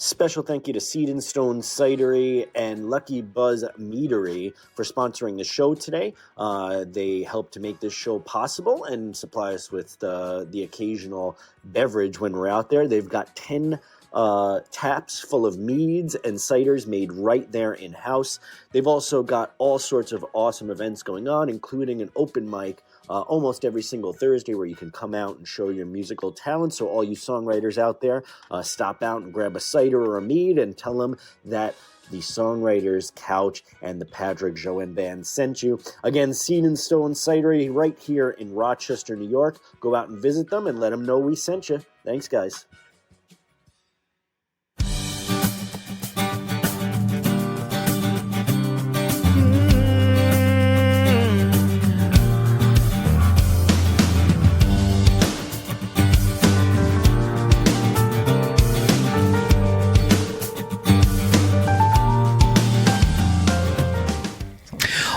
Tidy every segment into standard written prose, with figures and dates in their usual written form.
Special thank you to Seed and Stone Cidery and Lucky Buzz Meadery for sponsoring the show today. They help to make this show possible and supply us with the occasional beverage when we're out there. They've got 10 taps full of meads and ciders made right there in-house. They've also got all sorts of awesome events going on, including an open mic almost every single Thursday where you can come out and show your musical talent. So all you songwriters out there, stop out and grab a cider or a mead and tell them that the Songwriters Couch and the Patrick Joanne Band sent you. Again, Seed and Stone Cidery right here in Rochester, New York. Go out and visit them and let them know we sent you. Thanks, guys.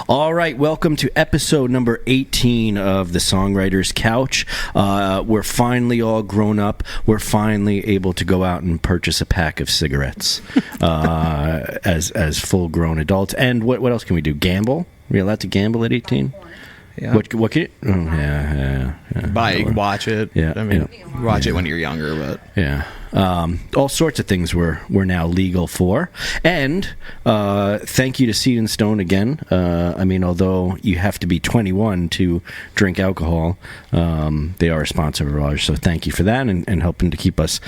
All right, welcome to episode number 18 of the Songwriters Couch. We're finally all grown up. We're finally able to go out and purchase a pack of cigarettes as full-grown adults. And what else can we do? Gamble? Are we allowed to gamble at 18? Yeah. What can you? Oh, yeah. Buy it, you can watch it. Yeah, I mean, watch it when you're younger, but yeah. All sorts of things we're now legal for. And thank you to Seed and Stone again. I mean, although you have to be 21 to drink alcohol, they are a sponsor of ours, so thank you for that and helping to keep us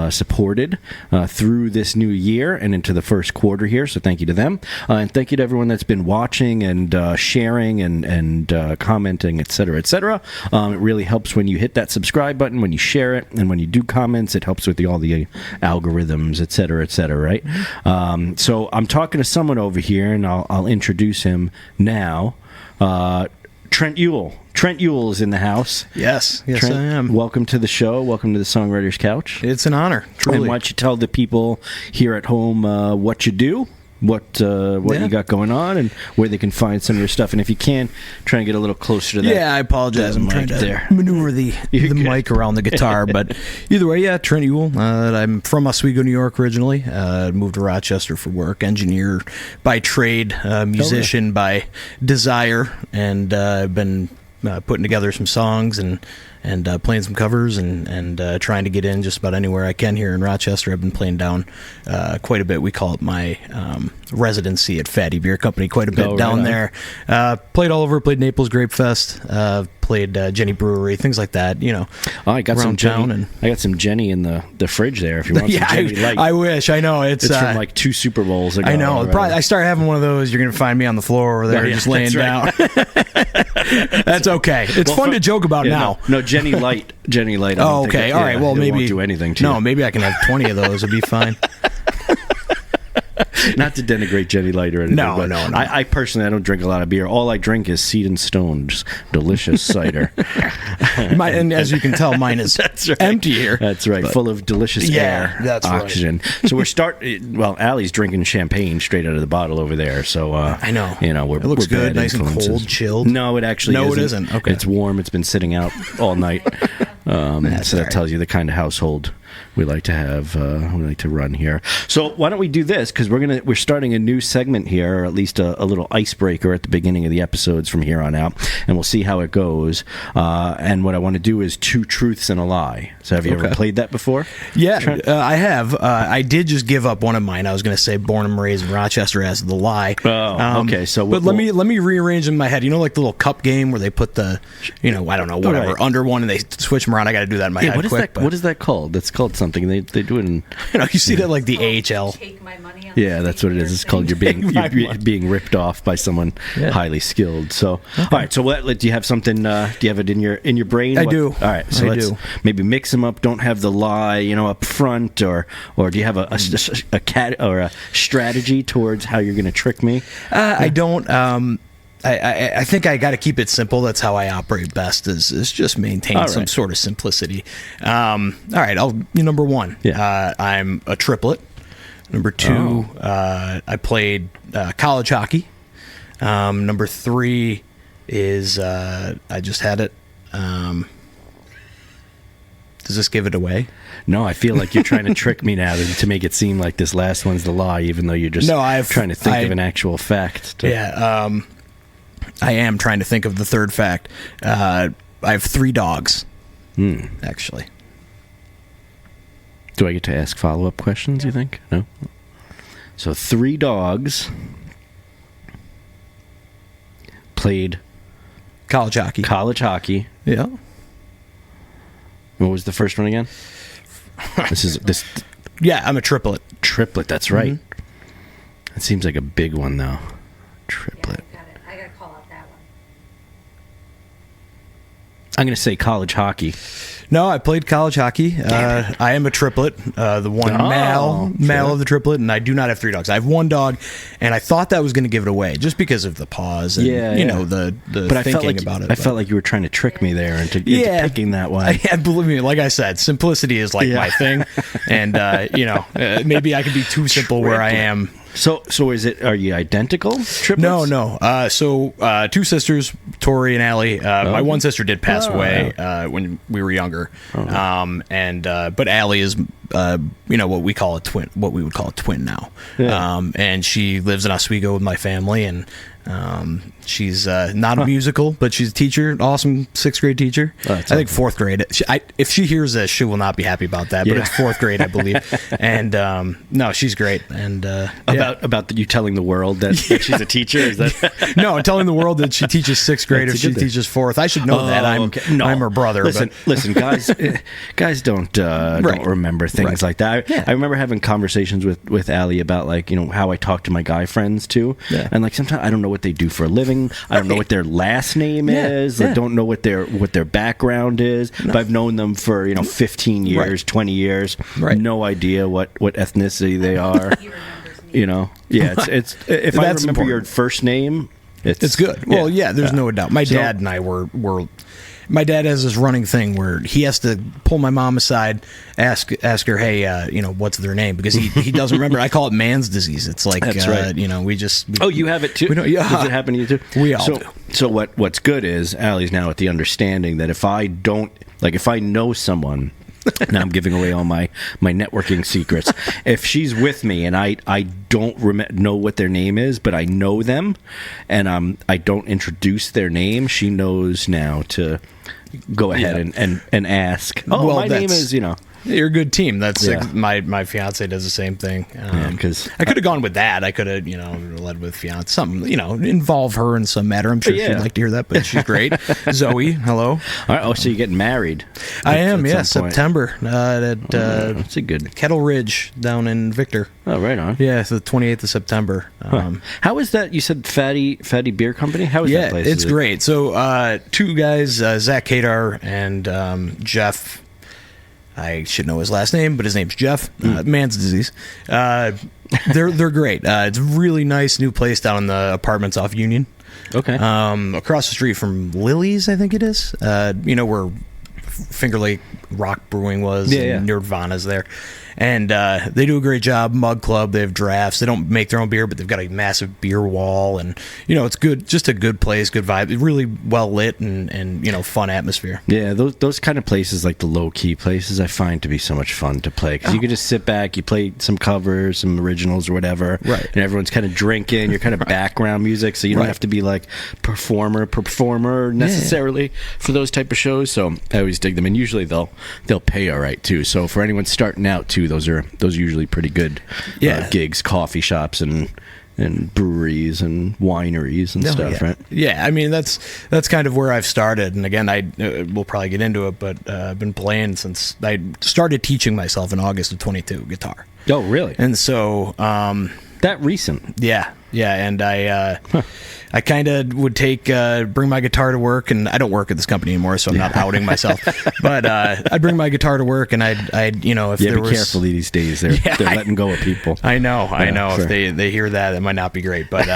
supported through this new year and into the first quarter here, so thank you to them. And thank you to everyone that's been watching and sharing and commenting, etc., etc. It really helps when you hit that subscribe button, when you share it, and when you do comments, it helps with all the algorithms, etc., right? So I'm talking to someone over here, and I'll introduce him now. Trent Yule. Trent Yule is in the house. Yes, Trent, I am. Welcome to the show. Welcome to the Songwriters Couch. It's an honor, truly. And why don't you tell the people here at home what you do, what you got going on, and where they can find some of your stuff. And if you can, try and get a little closer to that. Yeah, I apologize. I'm trying to maneuver the mic around the guitar. But either way, yeah, Trent Yule. I'm from Oswego, New York originally. Moved to Rochester for work. Engineer by trade, musician by desire. And I've been putting together some songs and playing some covers and trying to get in just about anywhere I can here in Rochester. I've been playing down quite a bit. We call it my residency at Fatty Beer Company quite a bit down there. Played all over. Played Naples Grape Fest. Played Jenny Brewery, things like that. You know, I got some Jenny. I got some Jenny in the fridge there. If you want some Jenny Light, I wish. I know it's from like 2 Super Bowls ago. I know. Probably, I started having one of those. You're gonna find me on the floor over there, just laying down. That's okay. It's fun to joke about now. No, Jenny Light. Jenny Light. Oh, okay. All right. Well, maybe won't do anything to you. No, maybe I can have 20 of those. It'd be fine. Not to denigrate Jenny Light or anything. No. I personally, I don't drink a lot of beer. All I drink is Seed and Stone, just delicious cider. And as you can tell, mine is empty here. That's right, full of delicious air, that's oxygen. Right. So well, Allie's drinking champagne straight out of the bottle over there. So I know. You know, it looks good, nice and cold, chilled. No, it actually isn't. No, it isn't. Okay, it's warm. It's been sitting out all night. So that tells you the kind of household we like to have. We like to run here. So why don't we do this? Because we're starting a new segment here, or at least a little icebreaker at the beginning of the episodes from here on out, and we'll see how it goes. And what I want to do is 2 truths and a lie. So have you ever played that before? Yeah, I have. I did just give up one of mine. I was going to say born and raised in Rochester as the lie. Oh, okay. So, but let me rearrange in my head. You know, like the little cup game where they put the, I don't know, whatever under one and they switch them around. I got to do that in my head. What is that called? That's called something. They do it in. You see that like the AHL. Take my money on yeah, that's what it is. It's called you're being ripped off by someone highly skilled. So, all right. So, do you have something? Do you have it in your brain? I do. All right. So let's maybe mix them up. Don't have the lie, up front, or do you have a cat or a strategy towards how you're going to trick me? I don't. I think I got to keep it simple. That's how I operate best. Is just maintain some sort of simplicity. All right. Number 1. Yeah. I'm a triplet. Number 2. I played college hockey. Number 3 is I just had it. Does Does this give it away? No, I feel like you're trying to trick me now to make it seem like this last one's the lie, even though you're just trying to think of an actual fact. Yeah, I am trying to think of the third fact. I have 3 dogs, actually. Do I get to ask follow-up questions, you think? No? So 3 dogs played college hockey. College hockey. Yeah. What was the first one again? This. Yeah, I'm a triplet. Triplet, that's right. It seems like a big one, though. Triplet. Yeah, I got to call out that one. I'm going to say college hockey. No, I played college hockey. I am a triplet, the one male of the triplet, and I do not have 3 dogs. I have 1 dog, and I thought that was going to give it away just because of the pause and the but thinking about it. I felt like you were trying to trick me there into picking that one. Believe me, like I said, simplicity is like my thing, and maybe I could be too simple where I am. So are you identical triplets? No. So 2 sisters, Tori and Allie. My one sister did pass away when we were younger. But Allie is what we call a twin, what we would call a twin now. Yeah. And she lives in Oswego with my family, and she's not a musical, but she's a teacher, awesome 6th grade teacher. I think 4th grade. If she hears this, she will not be happy about that, but it's 4th grade, I believe. And no, she's great. And about you telling the world that she's a teacher? Is that no? Telling the world that she teaches 6th grade if she teaches 4th. I should know that. I'm her brother. Listen, guys don't remember things like that. I remember having conversations with Allie about how I talk to my guy friends too, and sometimes I don't know what they do for a living. I don't know what their last name is. I don't know what their background is. No. But I've known them for 15 years, 20 years. Right. No idea what ethnicity they are. It's if I remember your first name, it's good. Well, there's no doubt. My dad and I were. My dad has this running thing where he has to pull my mom aside, ask her, hey, what's their name? Because he doesn't remember. I call it man's disease. It's like, that's right. You have it too? Does it happen to you too? We all do. So what's good is Allie's now at the understanding that if I know someone, now I'm giving away all my networking secrets. If she's with me and I don't know what their name is, but I know them, and I don't introduce their name, she knows now to go ahead and ask. Oh, well, my name is You're a good team. That's my fiance does the same thing. Because I could have gone with that. I could have led with fiance, something involve her in some matter. I'm sure she'd like to hear that, but she's great. Zoe, hello. All right. Oh, so you're getting married? I am. Yeah, September that's a good Kettle Ridge down in Victor. Oh, right on. Yeah, it's the 28th of September. How is that? You said Fatty Beer Company. How is that place? It's great. So 2 guys, Zach Kadar and Jeff. I should know his last name, but his name's Jeff. Man's disease. They're great. It's a really nice new place down in the apartments off Union. Okay. Across the street from Lily's, I think it is. Where Finger Lake Rock Brewing was. And Nirvana's there. And they do a great job. Mug Club, they have drafts. They don't make their own beer, but they've got a massive beer wall, and it's good. Just a good place, good vibe. Really well lit and fun atmosphere. Yeah, those kind of places, like the low key places, I find to be so much fun to play because you can just sit back, you play some covers, some originals or whatever, right? And everyone's kind of drinking. You're kind of background music, so you don't have to be like performer necessarily for those type of shows. So I always dig them, and usually they'll pay all right too. So for anyone starting out too. Those are usually pretty good gigs, coffee shops and breweries and wineries and stuff, right? Yeah, I mean that's kind of where I've started. And again, we'll probably get into it, but I've been playing since I started teaching myself in August of 22 guitar. Oh, really? And so that recent? Yeah, and I kind of would bring my guitar to work, and I don't work at this company anymore, so I'm not outing myself. But I'd bring my guitar to work, and I'd if there was... be careful these days. They're letting go of people. I know. Sure. If they hear that, it might not be great. But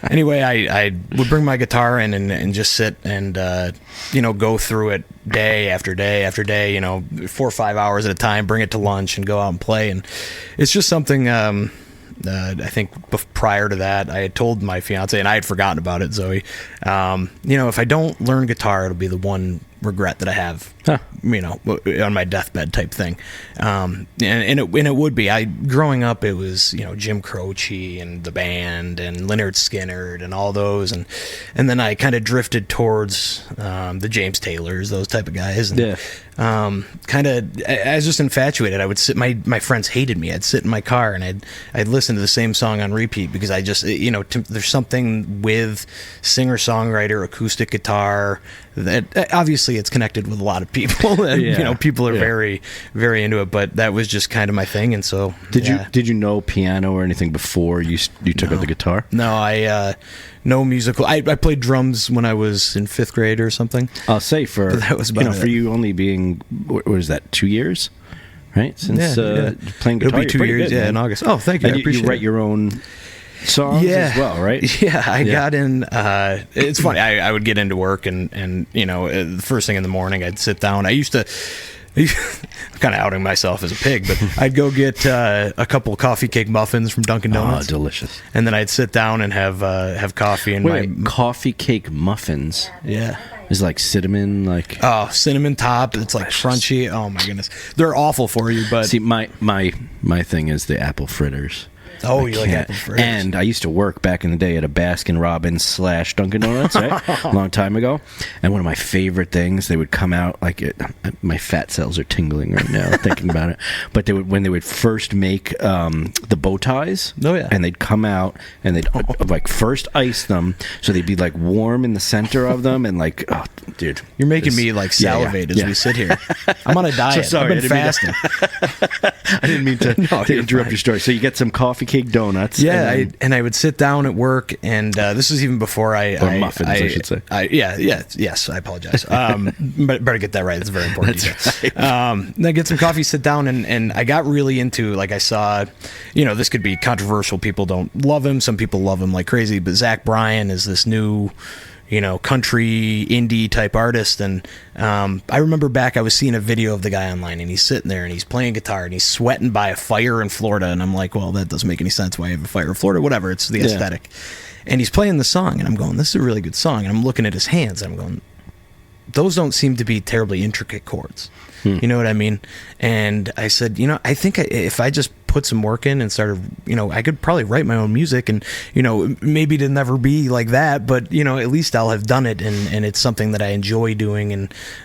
anyway, I would bring my guitar in and just sit and go through it day after day after day. 4 or 5 hours at a time. Bring it to lunch and go out and play, and it's just something. I think prior to that, I had told my fiance, and I had forgotten about it, Zoe. If I don't learn guitar, it'll be the one regret that I have, Huh. on my deathbed type thing. And it would be. Growing up, it was, Jim Croce and the band and Lynyrd Skynyrd and all those. And then I kind of drifted towards the James Taylors, those type of guys. And, Yeah. I was just infatuated. I would sit, my friends hated me. I'd sit in my car and I'd listen to the same song on repeat because I just, there's something with singer-songwriter, acoustic guitar that obviously it's connected with a lot of people and, people are very, very into it, but that was just kind of my thing. And so Did you know piano or anything before you took up the guitar? No, no musical. I played drums when I was in 5th grade or something. I'll say for that was about for you only being, what is that, 2 years, right? Since playing guitar, it'll be 2 years. good, in August. Oh, thank you. And I appreciate you write your own songs as well, right? Yeah, I got in. It's funny. I would get into work and the first thing in the morning, I'd sit down. I used to. I'm kind of outing myself as a pig, but I'd go get a couple of coffee cake muffins from Dunkin' Donuts. Oh, delicious! And then I'd sit down and have coffee and Wait, coffee cake muffins. Yeah, is like cinnamon, cinnamon top. It's like crunchy. Oh my goodness, they're awful for you. But see, my thing is the apple fritters. Oh, you like apple fritters? And I used to work back in the day at a Baskin Robbins / Dunkin' Donuts, right? A long time ago. And one of my favorite things, they would come out my fat cells are tingling right now thinking about it. But when they would first make the bow ties. Oh yeah. And they'd come out and they'd first ice them, so they'd be warm in the center of them and oh, dude, you're making me salivate as we sit here. I'm on a diet. So sorry, I've been fasting. I didn't mean to interrupt your story. So you get some coffee cake donuts. Yeah, and I would sit down at work, and this was even before muffins, I should say. Yes, I apologize. But better get that right. It's very important. That's right. Then I get some coffee, sit down, and I got really into, I saw, this could be controversial. People don't love him. Some people love him like crazy. But Zach Bryan is this new, country indie type artist. And I remember back, I was seeing a video of the guy online, and he's sitting there and he's playing guitar and he's sweating by a fire in Florida. And I'm like, well, that doesn't make any sense. Why you have a fire in Florida? Whatever. It's the aesthetic. And he's playing the song, and I'm going, this is a really good song. And I'm looking at his hands, and I'm going, those don't seem to be terribly intricate chords. You know what I mean? And I said, I think if I just put some work in and started, I could probably write my own music, and, maybe it'll never be like that, but, at least I'll have done it, and it's something that I enjoy doing.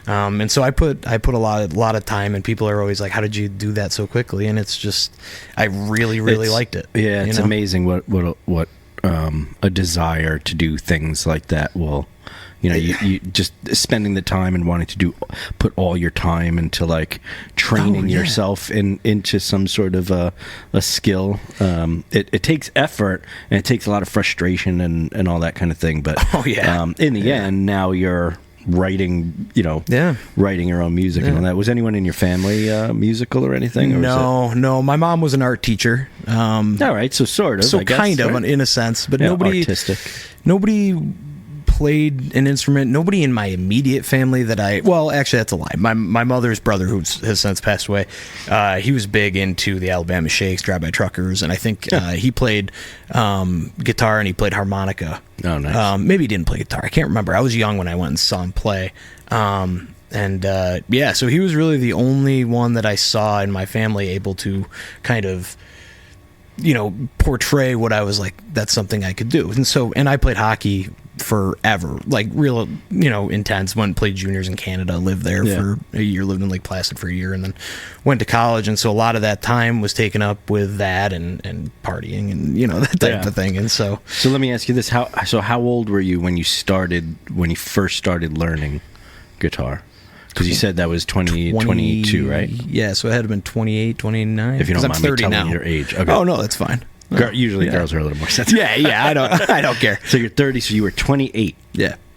And so I put a lot of time, and people are always like, how did you do that so quickly? And it's just, I really, really liked it. Yeah. It's amazing what a desire to do things like that will, you just spending the time and wanting to put all your time into training yourself into some sort of a skill. It takes effort, and it takes a lot of frustration and all that kind of thing. But in the end, now you're writing, writing your own music and all that. Was anyone in your family musical or anything? Or no. My mom was an art teacher. All right, so sort of. So I guess, kind of, in a sense, but nobody artistic. Nobody played an instrument. Nobody in my immediate family actually that's a lie. My mother's brother, who has since passed away, he was big into the Alabama Shakes, Drive-By Truckers, and I think he played guitar and he played harmonica. Oh, nice. Maybe he didn't play guitar. I can't remember. I was young when I went and saw him play. So he was really the only one that I saw in my family able to kind of, portray what I was like, that's something I could do. And I played hockey forever, real, intense. Went and played juniors in Canada, lived there for a year, lived in Lake Placid for a year, and then went to college. And so a lot of that time was taken up with that and partying and, that type of thing. And so let me ask you this. How old were you when you first started learning guitar? Because you said that was 22, right? Yeah, so it had been 28, 29. If you don't mind me telling now. Your age. Okay. Oh, no, that's fine. Usually girls are a little more sensitive. Yeah, I don't care. So you're 30, so you were 28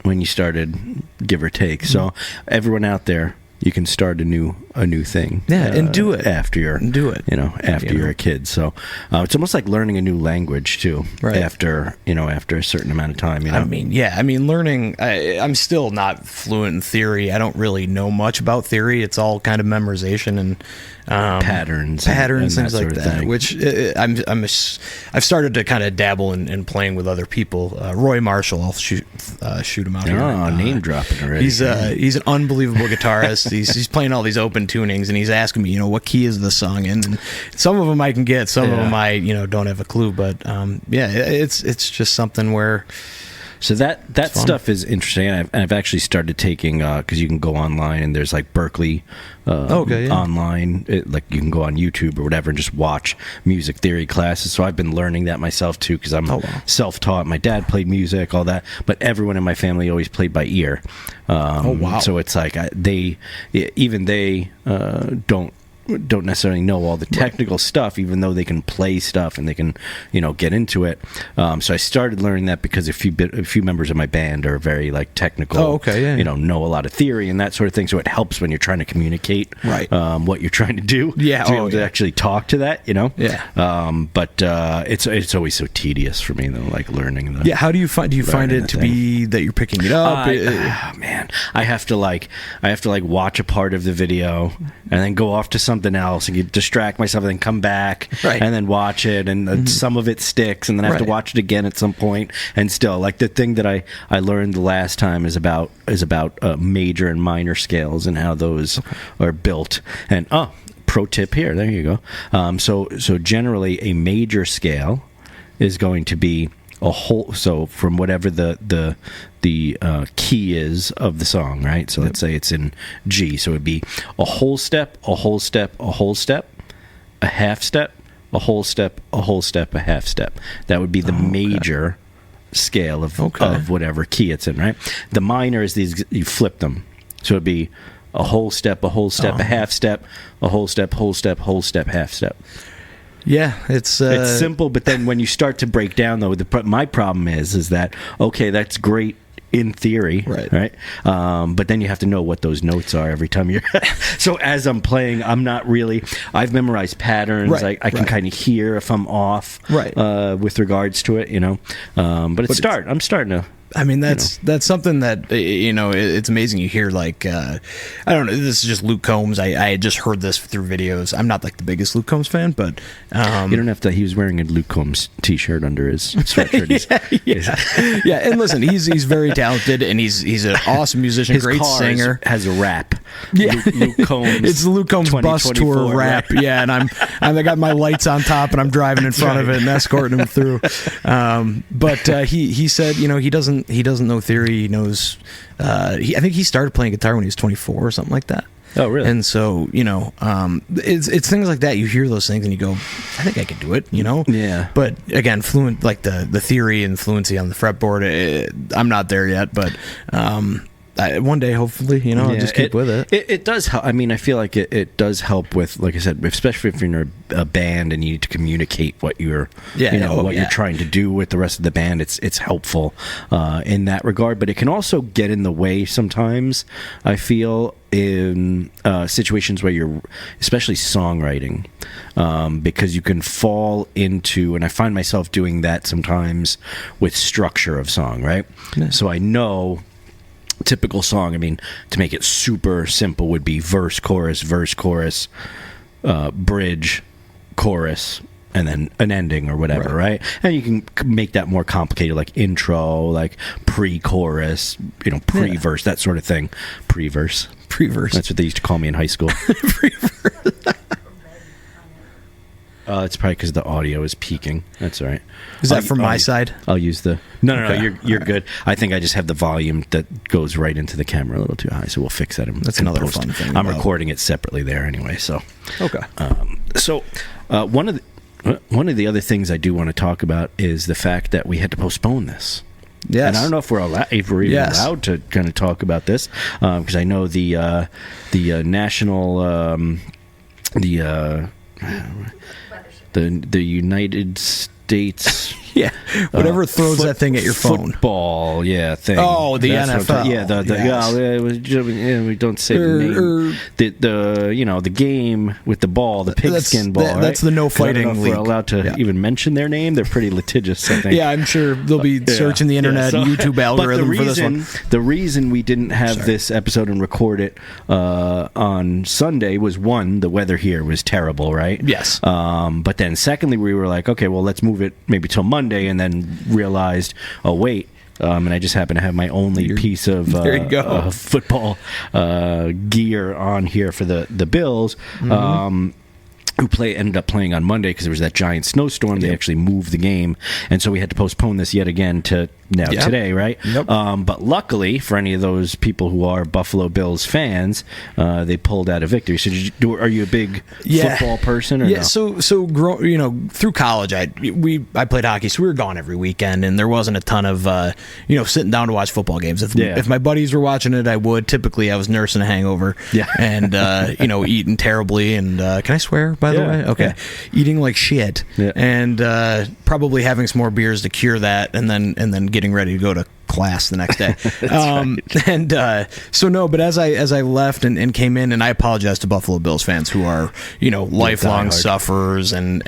when you started, give or take. So everyone out there, you can start a new thing. Yeah, and do it after you're a kid. So it's almost like learning a new language too. Right. After a certain amount of time. I mean, learning. I'm still not fluent in theory. I don't really know much about theory. It's all kind of memorization and patterns, and things like that. Which I've started to kind of dabble in playing with other people. Roy Marshall, I'll shoot him out here. Oh, name dropping already. He's an unbelievable guitarist. He's playing all these open tunings, and he's asking me, what key is the song in? And some of them I can get, some of them I don't have a clue. But it's just something where. So that stuff is interesting. And I've actually started taking, because you can go online and there's like Berkeley online, like you can go on YouTube or whatever and just watch music theory classes. So I've been learning that myself too, because I'm self-taught. My dad played music, all that, but everyone in my family always played by ear. So it's like they don't necessarily know all the technical stuff, even though they can play stuff and they can, get into it. So I started learning that because a few members of my band are very like technical. Know a lot of theory and that sort of thing. So it helps when you're trying to communicate what you're trying to do. Yeah, to be able to actually talk to that. Yeah. But it's always so tedious for me though, like learning the. Yeah. How do you find it to be that you're picking it up? Man, I have to watch a part of the video and then go off to something else and you distract myself and then come back and then watch it and some of it sticks and then I have to watch it again at some point and still like the thing that I learned the last time is about major and minor scales and how those are built and pro tip here, there you go. So generally a major scale is going to be a whole, so from whatever the key is of the song, right? So let's say it's in G, so it'd be a whole step, a whole step, a whole step, a half step, a whole step, a whole step, a half step. That would be the major scale of whatever key it's in, right? The minor is these, you flip them, so it'd be a whole step, a a half step, a whole step, half step. Yeah, it's simple, but then when you start to break down, though, my problem is that, okay, that's great in theory, right? But then you have to know what those notes are every time you're... So as I'm playing, I'm not really... I've memorized patterns. I can kind of hear if I'm off with regards to it, But I'm starting to... I mean, that's something that, it's amazing you hear, like, I don't know, this is just Luke Combs. I had just heard this through videos. I'm not, like, the biggest Luke Combs fan, but... you don't have to... He was wearing a Luke Combs t-shirt under his sweatshirt. Yeah, and listen, he's very talented, and he's an awesome musician, his great singer. Has a rap. Yeah. Luke Combs. It's the Luke Combs bus tour rap. Yeah, and I got my lights on top, and I'm driving in front of it and escorting him through. But he said, he doesn't know theory. He knows. I think he started playing guitar when he was 24 or something like that. Oh, really? And so it's things like that. You hear those things and you go, I think I can do it. Yeah. But again, fluent, like the theory and fluency on the fretboard. I'm not there yet, but. One day, hopefully, I'll just keep with it. It does help. I mean, I feel like it does help with, like I said, especially if you're in a band and you need to communicate what you're, you're trying to do with the rest of the band. It's helpful in that regard, but it can also get in the way sometimes. I feel in situations where you're, especially songwriting, because you can fall into, and I find myself doing that sometimes with structure of song, right? Yeah. So I know. Typical song, I mean, to make it super simple would be verse, chorus, bridge, chorus, and then an ending or whatever, right? And you can make that more complicated, like intro, like pre-chorus, pre-verse, that sort of thing. Pre-verse. That's what they used to call me in high school. Pre-verse. It's probably because the audio is peaking. That's all right. Is that from my side? I'll use the... No, you're good. I think I just have the volume that goes right into the camera a little too high, so we'll fix that. That's another fun thing. I'm recording it separately there anyway, so... Okay. One of the other things I do want to talk about is the fact that we had to postpone this. Yes. And I don't know if we're even allowed to kind of talk about this, because I know the national... the United States Yeah, whatever throws that thing at your phone. Football, thing. Oh, the NFL. We don't say the name. The game with the ball, the pigskin ball. That's the no fighting league. We're allowed to even mention their name. They're pretty litigious, I think. Yeah, I'm sure they'll be searching the internet YouTube algorithm for this one. The reason we didn't have this episode and record it on Sunday was, one, the weather here was terrible, right? Yes. But then secondly, we were like, okay, well, let's move it maybe till Monday, and then realized, oh, wait. And I just happen to have my only piece of football gear on here for the Bills. Mm-hmm. Who ended up playing on Monday because there was that giant snowstorm. They actually moved the game, and so we had to postpone this yet again to today, right? Yep. But luckily for any of those people who are Buffalo Bills fans, they pulled out a victory. So are you a big football person? Or no? So through college, I played hockey, so we were gone every weekend, and there wasn't a ton of sitting down to watch football games. If my buddies were watching it, I would. Typically, I was nursing a hangover, and eating terribly. And can I swear? By the way, okay, eating like shit, and probably having some more beers to cure that, and then getting ready to go to class the next day. But as I left and came in, and I apologize to Buffalo Bills fans who are lifelong sufferers and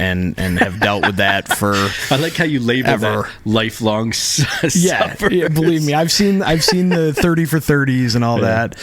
have dealt with that for I like how you label that lifelong sufferers. Yeah, believe me, I've seen the 30 for 30s and all that.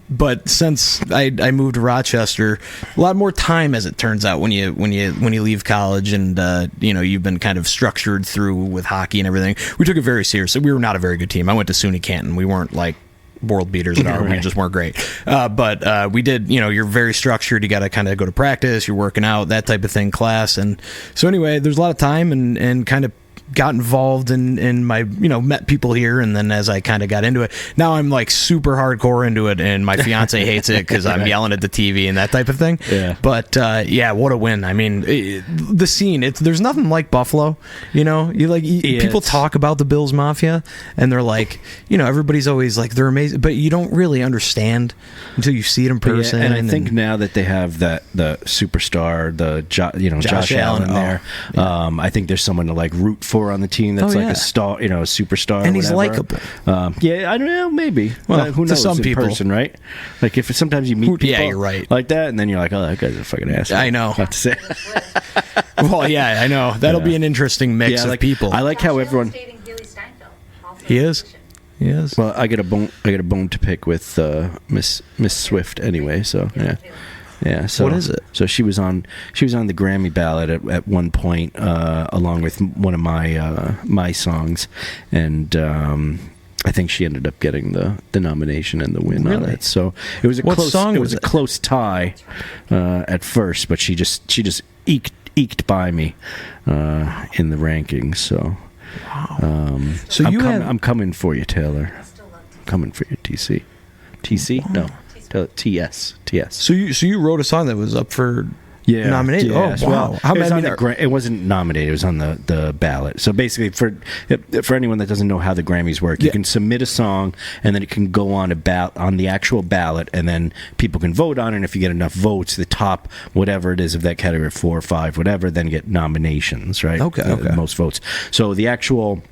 But since I moved to Rochester, a lot more time, as it turns out, when you leave college, and you've been kind of structured through with hockey and everything. We took it very seriously. We were not a very good team. I went to SUNY Canton. We weren't like world beaters at our. We just weren't great. But we did. You're very structured. You got to kind of go to practice. You're working out, that type of thing, class. And so anyway, there's a lot of time and kind of got involved in my, met people here, and then as I kind of got into it, now I'm like super hardcore into it, and my fiance hates it because I'm yelling at the TV and that type of thing. Yeah. But what a win! I mean, the scene. There's nothing like Buffalo. People talk about the Bills Mafia, and they're like, everybody's always like they're amazing, but you don't really understand until you see it in person. Yeah, and I think now that they have the superstar, Josh Allen there, I think there's someone to like root for on the team that's a star, a superstar, and he's likable. I don't know, maybe. Well, who knows? Some people, person, right? Like if sometimes you meet people, you're right, like that, and then you're like, oh, that guy's a fucking asshole. I know. Not to say. Well, yeah, I know. That'll be an interesting mix of people. I like how everyone. He is. Yes. Well, I got a bone to pick with Miss Swift anyway. So yeah. Yeah. So what is it? So she was on the Grammy ballot at one point, along with one of my songs, and I think she ended up getting the nomination and the win on it. So it was a close tie at first, but she just eked by me in the rankings. So wow. I'm coming for you, Taylor. I'm coming for you, TC. TC? No. TS. So you wrote a song that was up for nominated? Yeah. Oh, wow. Well, it wasn't nominated. It was on the ballot. So basically, for anyone that doesn't know how the Grammys work, you can submit a song, and then it can go on the actual ballot, and then people can vote on it. And if you get enough votes, the top whatever it is of that category, 4 or 5, whatever, then get nominations, right? Okay. Most votes. So the actual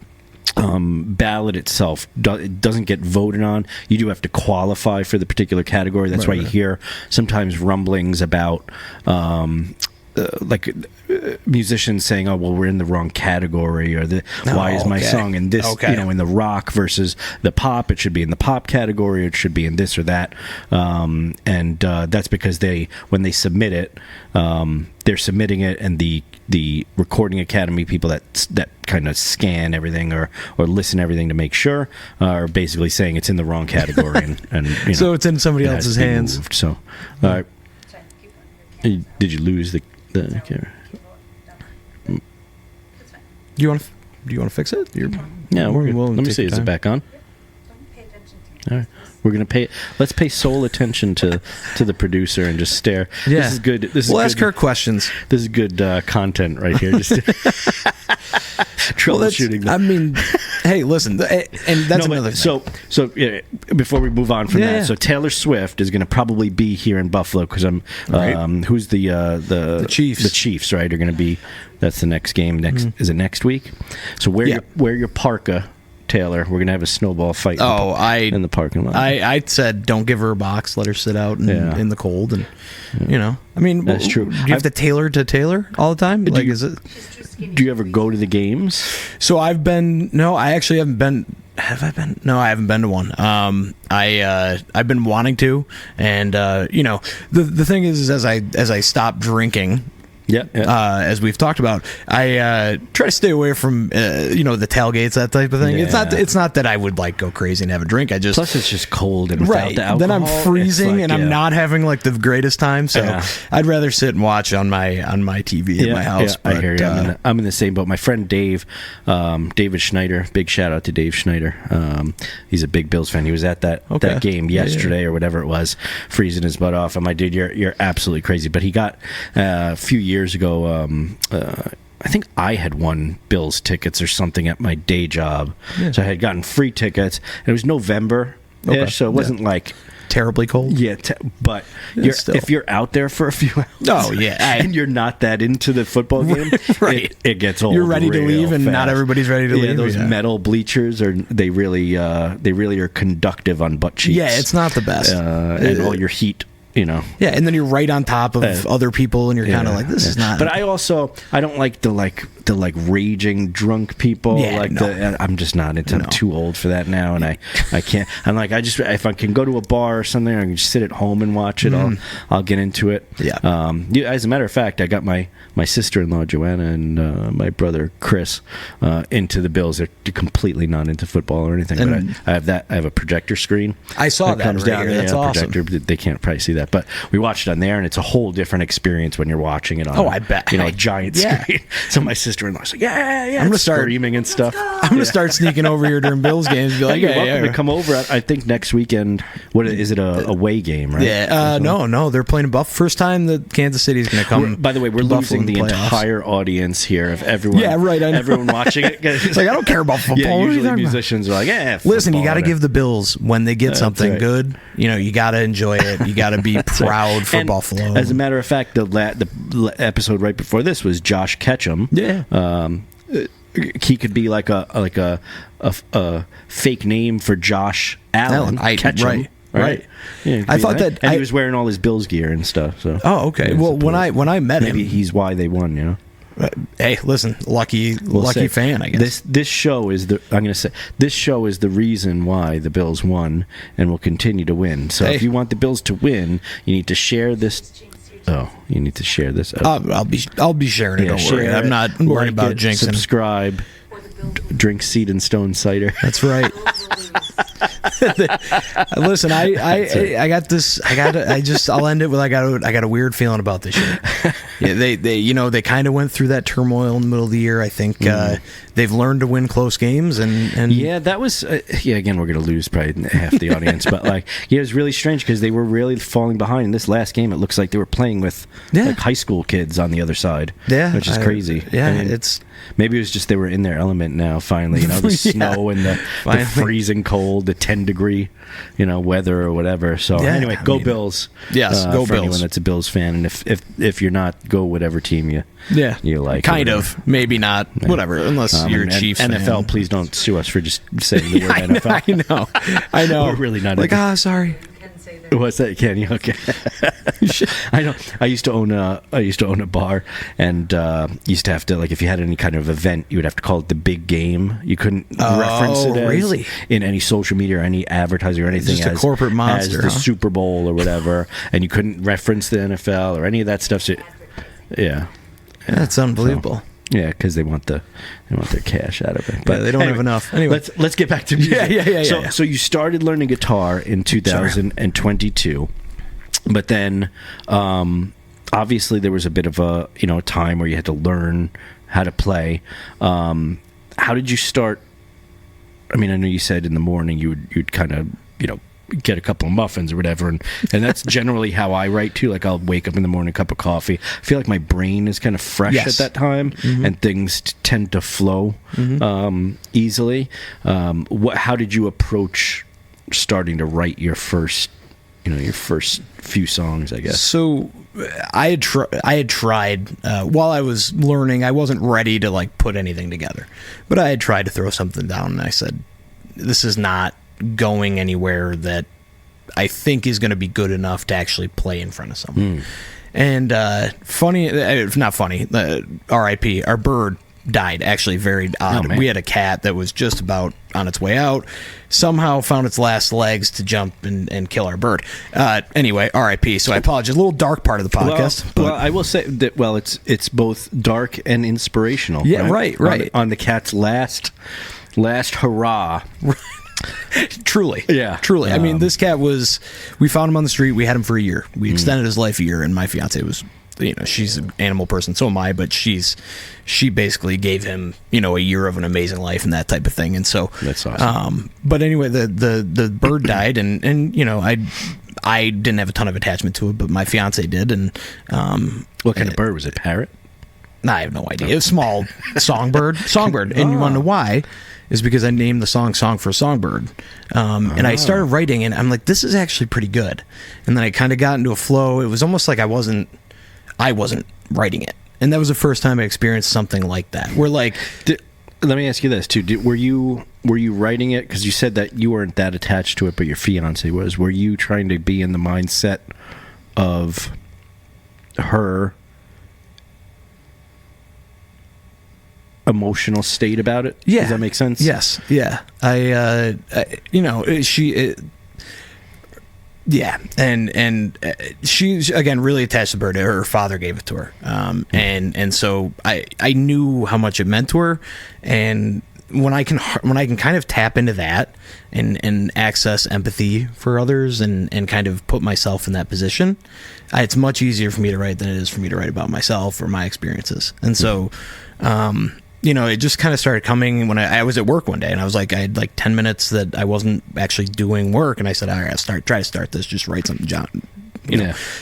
ballot itself doesn't get voted on. You do have to qualify for the particular category. That's why you hear sometimes rumblings about musicians saying, "Oh, well, we're in the wrong category," or why is my song in this? In the rock versus the pop. It should be in the pop category. It should be in this or that. And that's because when they submit it, they're submitting it, and the Recording Academy people that kind of scan everything or listen to everything to make sure are basically saying it's in the wrong category, and so it's in somebody else's hands. Moved, so, did you lose the camera? Do you want to fix it? Let me see. Is it back on? Don't pay attention to me. All right. We're gonna pay. Let's pay sole attention to the producer and just stare. Yeah. This is good. We'll ask her questions. This is good content right here. Just troubleshooting. I mean, hey, listen, and that's another thing. So yeah, before we move on from that, so Taylor Swift is going to probably be here in Buffalo because I'm. Who's the Chiefs? The Chiefs, right? Are going to be. That's the next game. Is it next week? So wear your parka, Taylor. We're gonna have a snowball fight. In the parking lot. I said don't give her a box. Let her sit out in the cold, and I mean that's true. Do you have to tailor to Taylor all the time? Like, is it? Do you ever go to the games? So I've been. No, I actually haven't been. Have I been? No, I haven't been to one. I've been wanting to, and the thing is as I stop drinking. Yeah. As we've talked about, I try to stay away from the tailgates, that type of thing. Yeah. It's not that I would like go crazy and have a drink. Plus it's just cold and without the alcohol, then I'm freezing like, and I'm not having like the greatest time. So I'd rather sit and watch on my TV in my house. But, I hear you. I'm in the same boat. My friend Dave, David Schneider. Big shout out to Dave Schneider. He's a big Bills fan. He was at that game yesterday or whatever it was, freezing his butt off. I'm like, dude, you're absolutely crazy. But he got a few years ago, I think I had won Bills tickets or something at my day job. So I had gotten free tickets. And it was November, so it wasn't like terribly cold. Yeah, but if you're out there for a few hours, and you're not that into the football game, right? It gets old. You're ready to leave, and not everybody's ready to leave. Those metal bleachers they really are conductive on butt cheeks. Yeah, it's not the best, and all your heat. Yeah, and then you're right on top of other people, and you're kind of like, this is not. But I don't like the raging drunk people. I'm just not into. I'm too old for that now, and I can't. I'm like, if I can go to a bar or something, I can just sit at home and watch it. I'll get into it. Yeah. As a matter of fact, I got my sister-in-law Joanna and my brother Chris into the Bills. They're completely not into football or anything. And but I have a projector screen. I saw that comes right down. Here. That's awesome. Projector. They can't probably see that, but we watched it on there, and it's a whole different experience when you're watching it on. I bet. A giant screen. So my sister-in-law's like, I'm gonna start screaming and stuff. I'm gonna start sneaking over here during Bills games. Be like, you're welcome to come over. I think next weekend. What is it? A away game, right? Yeah. No. They're playing Buff. First time that Kansas City is going to come. By the way, we're losing the entire audience here of everyone. Yeah, right. Everyone watching it. It's like, I don't care about football. Yeah, usually musicians are like, listen, you got to give the Bills when they get something good. You got to enjoy it. You got to be proud for Buffalo. As a matter of fact, the episode right before this was Josh Ketchum. Yeah. He could be like a fake name for Josh Allen. Ketchum. Right. Yeah, I thought that, and he was wearing all his Bills gear and stuff. So. Oh, okay. Well, when I met him, maybe he's why they won. Hey, listen, lucky fan, I guess. This show is the reason why the Bills won and will continue to win. So if you want the Bills to win, you need to share this. You need to share this. I'll be sharing it. Don't worry. I'm not worried about jinxing. Subscribe. Drink Seed and Stone cider. That's right. Listen, I got this. I'll end it with I got a weird feeling about this shit. Yeah, they kind of went through that turmoil in the middle of the year. I think they've learned to win close games, and yeah, that was again, we're gonna lose probably half the audience, but it was really strange because they were really falling behind. In this last game, it looks like they were playing with like high school kids on the other side. Yeah, which is crazy. Yeah, I mean, maybe it was just they were in their element now. Finally, the snow and the freezing cold, the 10-degree, weather or whatever. So anyway, go Bills. Yes, go for Bills. Anyone that's a Bills fan, and if you're not, go whatever team you like. Kind of, maybe not. Whatever, unless you're a Chiefs fan. NFL, please don't sue us for just saying the word NFL. I know. We're really not sorry. What's that? Can you? Okay. I know. I used to own a bar, and used to have to, like, if you had any kind of event, you would have to call it the big game. You couldn't reference it as, in any social media or any advertising or anything, just a corporate monster, as the Super Bowl or whatever, and you couldn't reference the NFL or any of that stuff. So, that's unbelievable. So, yeah, because they want their cash out of it, but they don't have enough. Anyway, let's get back to music. Yeah. So you started learning guitar in 2022, but then obviously there was a bit of a time where you had to learn how to play. How did you start? I mean, I know you said in the morning you'd kind of get a couple of muffins or whatever, and that's generally how I write too. Like I'll wake up in the morning, cup of coffee. I feel like my brain is kind of fresh at that time, and things tend to flow easily. How did you approach starting to write your first few songs, I guess? So I had tried while I was learning. I wasn't ready to like put anything together, but I had tried to throw something down, and I said, this is not going anywhere that I think is going to be good enough to actually play in front of someone. And not funny, RIP, our bird died, actually, very odd. We had a cat that was just about on its way out, somehow found its last legs to jump and kill our bird. Anyway, RIP. So I apologize. A little dark part of the podcast. Well, I will say that, it's both dark and inspirational. Yeah, right. On the cat's last hurrah. Truly. Yeah. Truly. I mean, this cat we found him on the street. We had him for a year. We extended his life a year, and my fiance was, she's an animal person, so am I, but she basically gave him, a year of an amazing life and that type of thing. And so that's awesome. But anyway, the bird died, and I didn't have a ton of attachment to it, but my fiance did. And what kind of bird was it? Parrot? I have no idea. It was small songbird. And you want to know why? Is because I named the song for a Songbird. And I started writing, and I'm like, this is actually pretty good. And then I kind of got into a flow. It was almost like I wasn't writing it. And that was the first time I experienced something like that. Where like... Let me ask you this, too. Were you writing it? Because you said that you weren't that attached to it, but your fiance was. Were you trying to be in the mindset of her emotional state about it? Yeah. Does that make sense? Yes. Yeah. Yeah, and she's, again, really attached to the bird. Her father gave it to her, and so I knew how much it meant to her, and when I can kind of tap into that and access empathy for others and kind of put myself in that position, it's much easier for me to write than it is for me to write about myself or my experiences. And so it just kind of started coming when I was at work one day, and I was like, I had like 10 minutes that I wasn't actually doing work, and I said, all right, try to start this, just write something, John,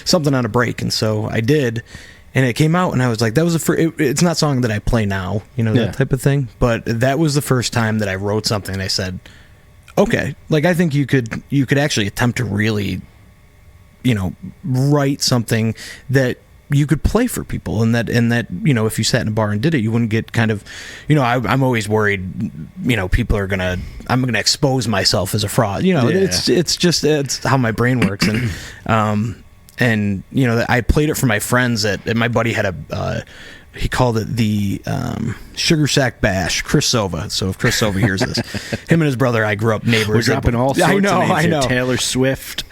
something on a break. And so I did, and it came out, and I was like, that was it's not a song that I play now, that type of thing, but that was the first time that I wrote something, and I said, okay, like, I think you could actually attempt to really, write something that you could play for people, and that if you sat in a bar and did it, you wouldn't get kind of, I'm always worried, people are I'm gonna expose myself as a fraud. It's how my brain works, and I played it for my friends and my buddy had he called it the Sugar Shack Bash. Chris Sova. So if Chris Sova hears this, him and his brother, I grew up neighbors. We're dropping all sorts of names I know. Here. Taylor Swift,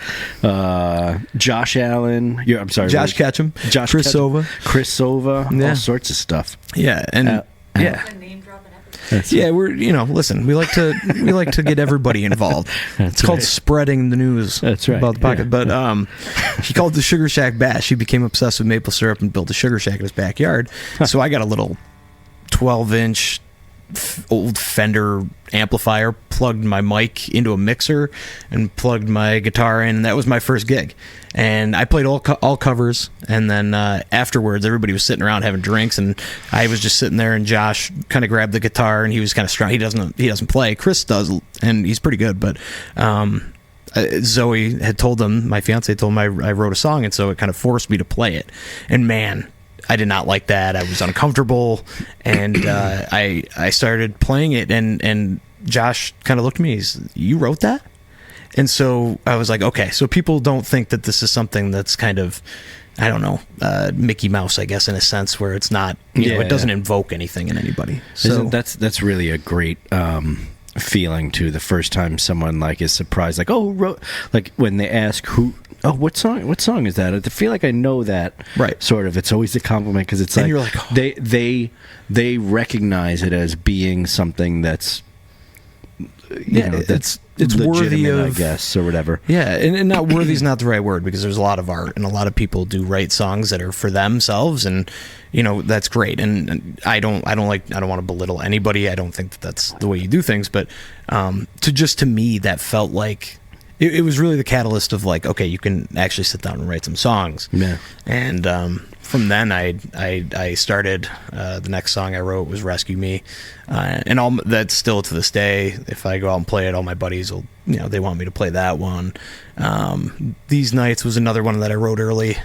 Josh Allen. I'm sorry, Josh Ketchum. Chris Sova. All sorts of stuff. Yeah, and yeah. Yeah, listen, we like to get everybody involved. It's called spreading the news. That's right. About the pocket. Yeah. But he called it the Sugar Shack Bash. He became obsessed with maple syrup and built a sugar shack in his backyard. So I got a little 12-inch old Fender amplifier, plugged my mic into a mixer, and plugged my guitar in. And that was my first gig. And I played all covers, and then afterwards, everybody was sitting around having drinks, and I was just sitting there. And Josh kind of grabbed the guitar, and he was kind of strong. He doesn't play. Chris does, and he's pretty good. But Zoe had told him, my fiance told him I wrote a song, and so it kind of forced me to play it. And man, I did not like that. I was uncomfortable, and I started playing it, and Josh kind of looked at me. You wrote that? And so I was like, okay, so people don't think that this is something that's kind of, I don't know, Mickey Mouse, I guess, in a sense, where it's not, it doesn't invoke anything in anybody. So that's really a great feeling too. The first time someone like is surprised, like, like when they ask what song is that? I feel like I know that. Right. Sort of. It's always a compliment because it's like, you're like, they recognize it as being something that's, it's worthy of, I guess, or whatever. Yeah, and not worthy is not the right word, because there's a lot of art, and a lot of people do write songs that are for themselves, and that's great. And I don't want to belittle anybody. I don't think that that's the way you do things, but to me that felt like it was really the catalyst of like, okay, you can actually sit down and write some songs. Yeah. And from then I started, the next song I wrote was Rescue Me. And all that's still to this day, if I go out and play it, all my buddies will, they want me to play that one. These Nights was another one that I wrote early.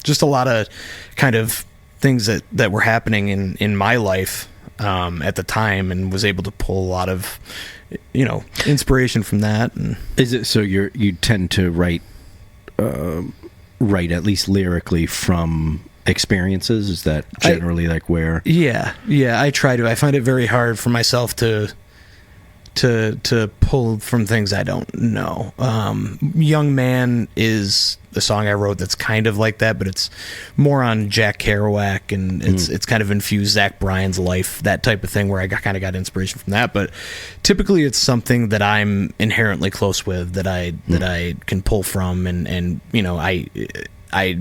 Just a lot of kind of things that were happening in my life at the time, and was able to pull a lot of inspiration from that. And is it so you tend to write at least lyrically from experiences? Is that generally like where? Yeah, I try to. I find it very hard for myself to pull from things I don't know. Young Man is the song I wrote that's kind of like that, but it's more on Jack Kerouac, and it's kind of infused Zach Bryan's life, that type of thing, where I kind of got inspiration from that. But typically it's something that I'm inherently close with, that I can pull from, and I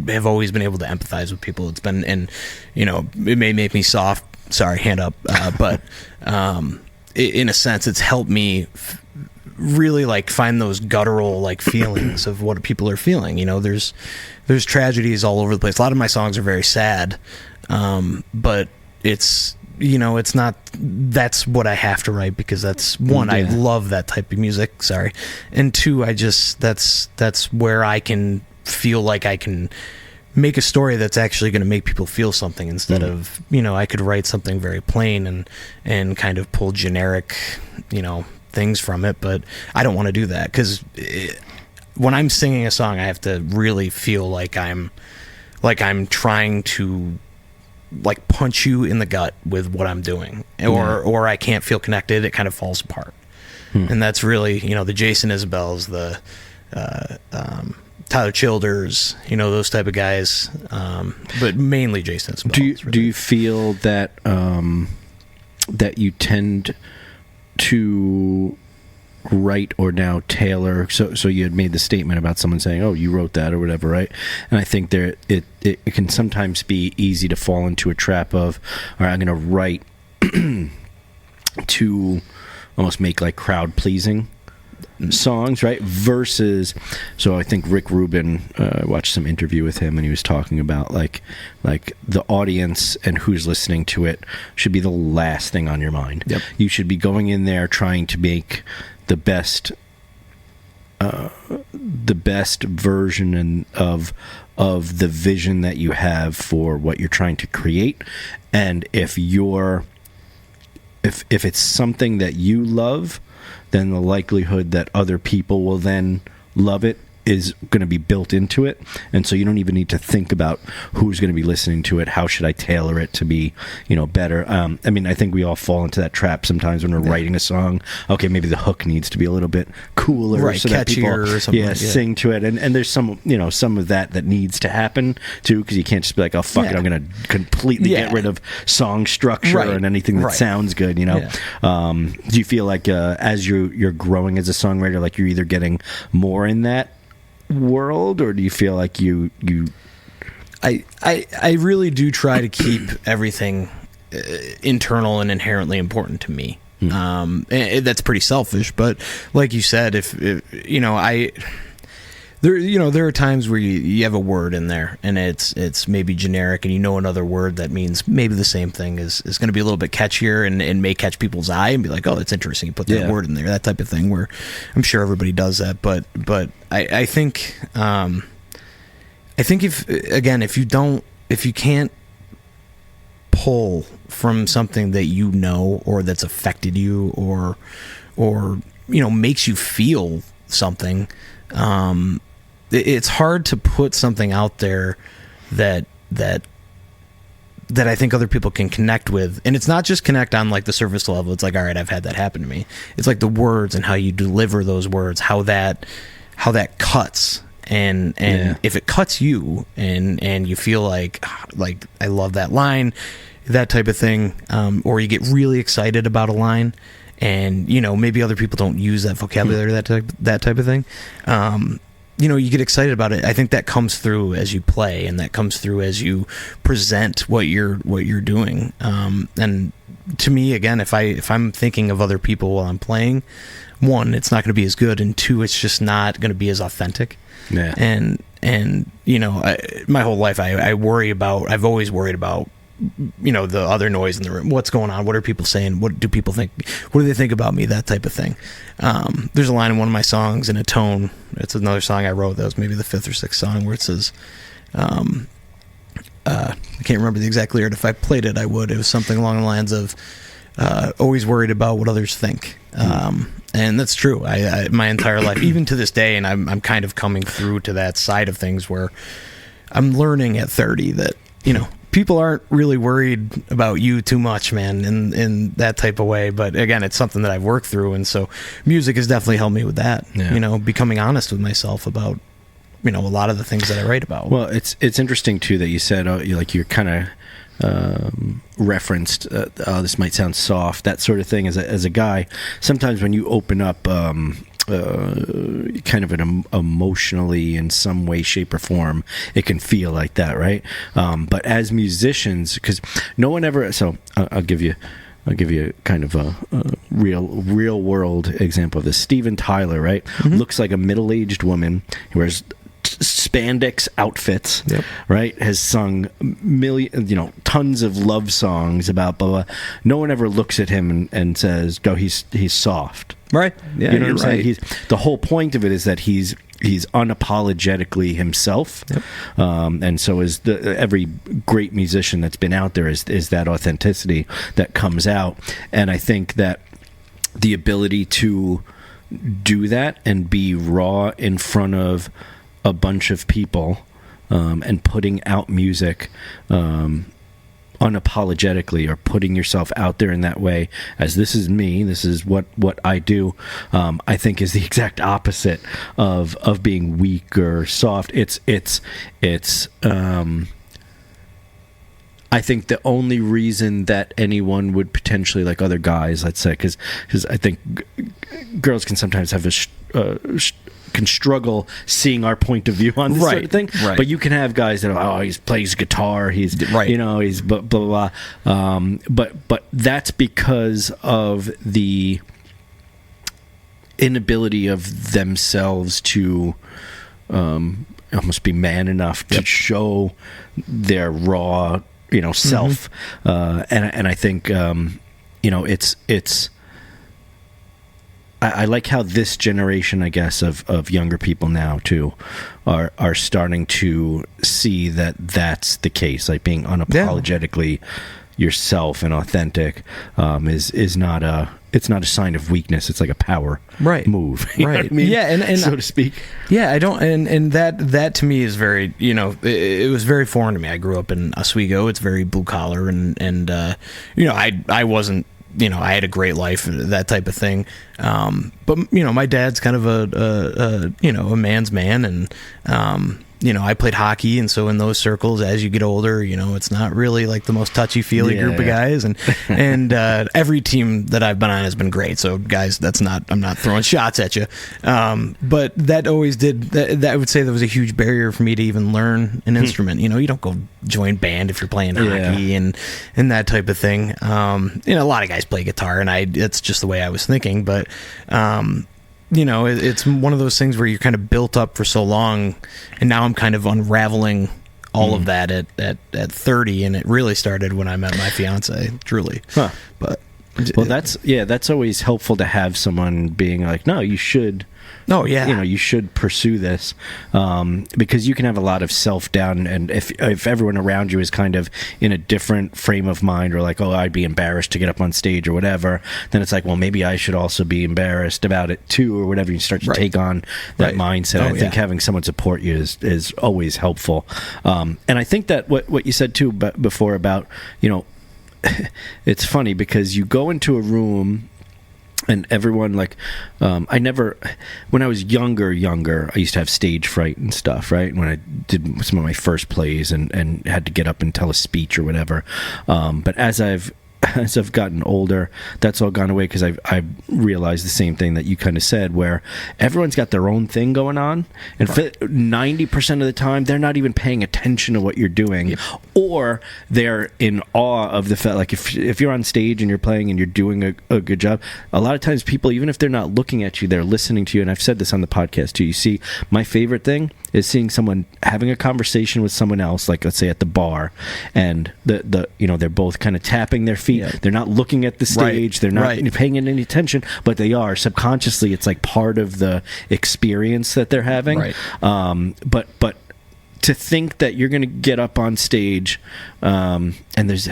have always been able to empathize with people. It's been, and it may make me soft, sorry, hand up, but in a sense, it's helped me really like find those guttural like feelings of what people are feeling. There's tragedies all over the place. A lot of my songs are very sad, but it's it's not. That's what I have to write, because that's one, I love that type of music. Sorry, and two, that's where I can feel like I can make a story that's actually going to make people feel something, instead of I could write something very plain and kind of pull generic things from it. But I don't want to do that, because when I'm singing a song, I have to really feel like I'm trying to like punch you in the gut with what I'm doing, or I can't feel connected. It kind of falls apart. And that's really the Jason Isbells, the Tyler Childers, those type of guys, but mainly Jason Isbell. Do you feel that that you tend to write or now tailor? So you had made the statement about someone saying, "Oh, you wrote that," or whatever, right? And I think it can sometimes be easy to fall into a trap of, "All right, I'm going to write to almost make like crowd pleasing songs," right? Versus, so I think Rick Rubin, I watched some interview with him, and he was talking about like the audience and who's listening to it should be the last thing on your mind. Yep. You should be going in there trying to make the best version of the vision that you have for what you're trying to create. And if it's something that you love, then the likelihood that other people will then love it is going to be built into it. And so you don't even need to think about who's going to be listening to it. How should I tailor it to be, better? I mean, I think we all fall into that trap sometimes when we're writing a song. Okay, maybe the hook needs to be a little bit cooler, right, so catchier, that people, or something. sing to it. And there's some of that needs to happen too, because you can't just be like, oh fuck it, I'm going to completely get rid of song structure and anything that sounds good. Do you feel like as you're growing as a songwriter, like you're either getting more in that world, or do you feel like I really do try to keep everything internal and inherently important to me. That's pretty selfish, but like you said, if there are times where you have a word in there and it's maybe generic, and another word that means maybe the same thing is going to be a little bit catchier and may catch people's eye and be like, oh, that's interesting, you put that word in there, that type of thing, where I'm sure everybody does that. But I think if you can't pull from something that or that's affected you or makes you feel something, it's hard to put something out there that I think other people can connect with. And it's not just connect on like the surface level. It's like, all right, I've had that happen to me. It's like the words and how you deliver those words, how that cuts. And if it cuts you and you feel like I love that line, that type of thing, or you get really excited about a line, and maybe other people don't use that vocabulary, that type of thing, you get excited about it. I think that comes through as you play, and that comes through as you present what you're doing. And to me, again, if I'm thinking of other people while I'm playing, one, it's not going to be as good, and two, it's just not going to be as authentic. Yeah. And my whole life, I've always worried about, the other noise in the room. What's going on? What are people saying? What do people think? What do they think about me? That type of thing. There's a line in one of my songs in a tone. It's another song I wrote. That was maybe the fifth or sixth song, where it says, I can't remember the exact lyric. If I played it, I would. It was something along the lines of, always worried about what others think. And that's true. I my entire life, even to this day, and I'm kind of coming through to that side of things where I'm learning at 30 that, people aren't really worried about you too much, man, in that type of way. But again, it's something that I've worked through, and so music has definitely helped me with that. Yeah. Becoming honest with myself about a lot of the things that I write about. Well, it's interesting too that you said you're kind of referenced this might sound soft, that sort of thing. As a guy, sometimes when you open up kind of an emotionally, in some way, shape, or form, it can feel like that, right? But as musicians, because no one ever. So I'll give you kind of a real world example of this. Steven Tyler, right? Mm-hmm. Looks like a middle-aged woman. He wears spandex outfits, yep. Right? Has sung tons of love songs about blah blah. No one ever looks at him and says, "Go, he's soft." Right? Yeah, you know what I'm saying? The whole point of it is that he's unapologetically himself. Yep. And so is every great musician that's been out there is that authenticity that comes out. And I think that the ability to do that and be raw in front of a bunch of people, and putting out music unapologetically, or putting yourself out there in that way, as this is me, this is what I do, I think is the exact opposite of being weak or soft. It's I think the only reason that anyone would potentially, like other guys, let's say, because I think girls can sometimes have can struggle seeing our point of view on this sort of thing. Right. But you can have guys that are, he plays guitar, he's he's blah blah blah. But that's because of the inability of themselves to almost be man enough to show their raw self. And I think it's I like how this generation, I guess, of younger people now too are starting to see that that's the case. Like being unapologetically yourself and authentic is not a sign of weakness. It's like a power move. You know what I mean? Yeah, and so to speak. Yeah, I don't, and that to me is very, it was very foreign to me. I grew up in Oswego. It's very blue collar, and I wasn't. I had a great life, that type of thing. But my dad's kind of a man's man, and I played hockey, and so in those circles, as you get older, it's not really like the most touchy-feely group of guys, and every team that I've been on has been great. So guys, I'm not throwing shots at you, but that always did. That I would say that was a huge barrier for me to even learn an instrument. You don't go join band if you're playing hockey and that type of thing. A lot of guys play guitar, and it's just the way I was thinking, but. It's one of those things where you're kind of built up for so long, and now I'm kind of unraveling all of that at 30, and it really started when I met my fiance, truly. Huh. But that's always helpful to have someone being like, no, you should. Oh yeah, you should pursue this, because you can have a lot of self-doubt, and if everyone around you is kind of in a different frame of mind, or like, oh, I'd be embarrassed to get up on stage or whatever, then it's like, well, maybe I should also be embarrassed about it too, or whatever. You start to take on that mindset. I think having someone support you is always helpful, and I think that what you said too before about it's funny because you go into a room. And everyone, like, when I was younger, I used to have stage fright and stuff, right? When I did some of my first plays and had to get up and tell a speech or whatever. But as I've as I've gotten older, that's all gone away because I've realized the same thing that you kind of said, where everyone's got their own thing going on, and 90% of the time they're not even paying attention to what you're doing, or they're in awe of the fact, like if you're on stage and you're playing and you're doing a good job, a lot of times people, even if they're not looking at you, they're listening to you. And I've said this on the podcast too. You see, my favorite thing is seeing someone having a conversation with someone else, like let's say at the bar, and they're both kind of tapping their feet. Yeah. They're not looking at the stage. They're not paying any attention, but they are subconsciously. It's like part of the experience that they're having. Right. But to think that you're going to get up on stage, and there's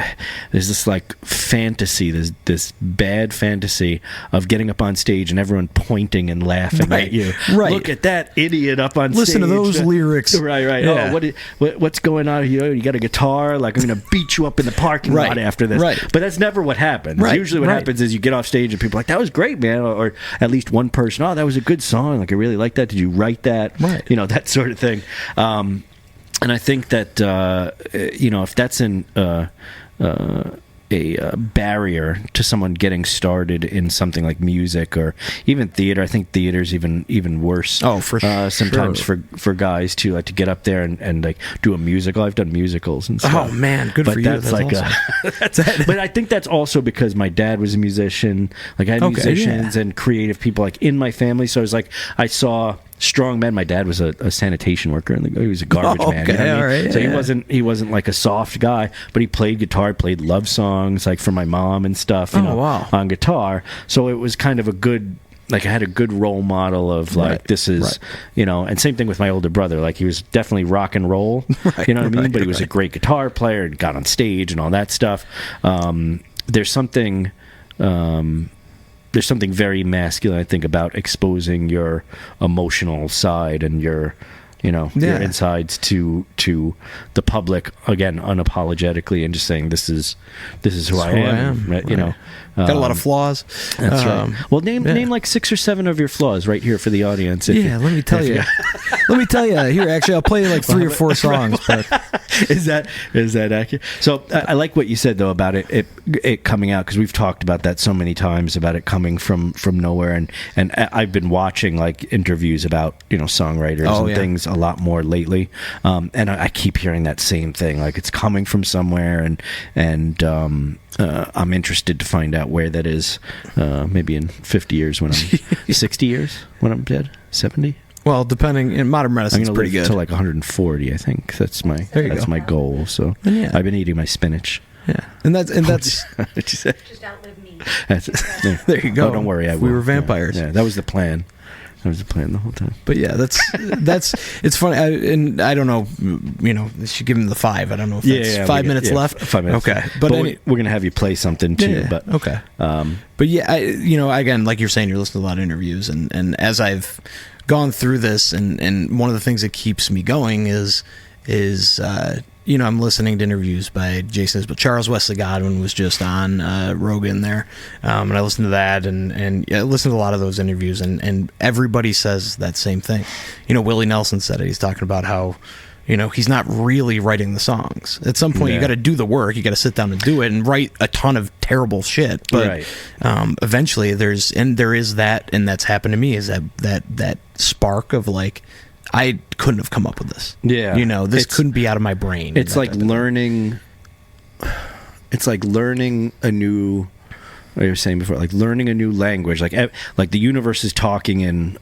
this like fantasy, this bad fantasy of getting up on stage and everyone pointing and laughing at you. Right. Look at that idiot up on stage. Listen to those lyrics. Right. Yeah. Oh, what's going on? You got a guitar? Like, I'm going to beat you up in the parking lot after this. Right. But that's never what happens. Right. Usually what happens is you get off stage and people are like, that was great, man. Or at least one person, oh, that was a good song. Like, I really like that. Did you write that? Right. That sort of thing. And I think that if that's a barrier to someone getting started in something like music or even theater, I think theater's even worse. Oh, for sure. Sometimes for guys too, like to get up there and like do a musical. I've done musicals and stuff. Oh man, good for you. That's like awesome. But I think that's also because my dad was a musician. Like I had musicians and creative people like in my family. So I was like, I saw strong men. My dad was a sanitation worker, and he was a garbage man. You know what I mean? So he wasn't like a soft guy, but he played guitar, played love songs like for my mom and stuff. On guitar. So it was kind of a good. Like I had a good role model of like this is and same thing with my older brother. Like he was definitely rock and roll, you know what I mean? But he was a great guitar player and got on stage and all that stuff. There's something very masculine, I think, about exposing your emotional side and your insides to the public, again, unapologetically, and just saying this is who I am. Right? Got a lot of flaws. That's right. Well, name like 6 or 7 of your flaws right here for the audience. Let me tell you. Let me tell you. Here, actually, I'll play like 3 or 4 songs. But is that accurate? So I like what you said though about it coming out, because we've talked about that so many times about it coming from nowhere, and I've been watching like interviews about songwriters and things a lot more lately, and I keep hearing that same thing, like it's coming from somewhere, and I'm interested to find out where that is, maybe in 50 years when I'm 60 years when I'm dead, 70. Well, depending, in modern medicine, it's pretty good. To like 140, I think. That's my goal. So I've been eating my spinach. Yeah, and that's what'd you say? Just outlive me. There you go. Oh, don't worry, we were vampires. Yeah, that was the plan. That was the plan the whole time. But yeah, that's it's funny. I don't know. They should give him the 5. I don't know if that's 5 minutes left. 5 minutes. Okay, but we're gonna have you play something too. Yeah, but okay. But yeah, again, like you're saying, you're listening to a lot of interviews, and as I've gone through this, and one of the things that keeps me going is I'm listening to interviews by Jason, but Charles Wesley Godwin was just on Rogan there, and I listened to that, and I listened to a lot of those interviews, and everybody says that same thing. Willie Nelson said it. He's talking about how he's not really writing the songs. At some point, you got to do the work. You got to sit down and do it and write a ton of terrible shit. But eventually, there is that, and that's happened to me. Is that spark of like, I couldn't have come up with this. Yeah, this couldn't be out of my brain. It's like learning. It's like learning a new. What you were saying before, like learning a new language, like the universe is talking in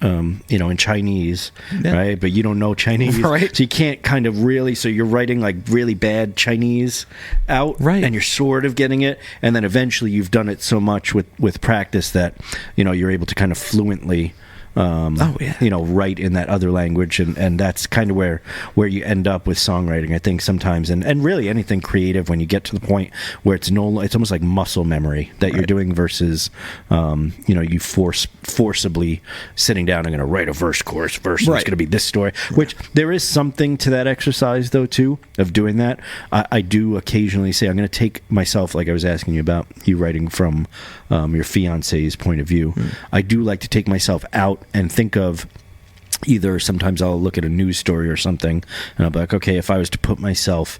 in Chinese, right? But you don't know Chinese, right? So you can't kind of really. So you're writing like really bad Chinese out, right? And you're sort of getting it, and then eventually you've done it so much with practice that you're able to kind of fluently. Write in that other language, and that's kind of where you end up with songwriting, I think, sometimes, and really anything creative, when you get to the point where it's almost like muscle memory that you're doing versus you forcibly sitting down and going to write a verse, chorus, verse, and it's going to be this story, which there is something to that exercise though too, of doing that. I do occasionally say, I'm going to take myself, like I was asking you about you writing from your fiance's point of view. I do like to take myself out and think of either sometimes I'll look at a news story or something, and I'll be like, okay, if I was to put myself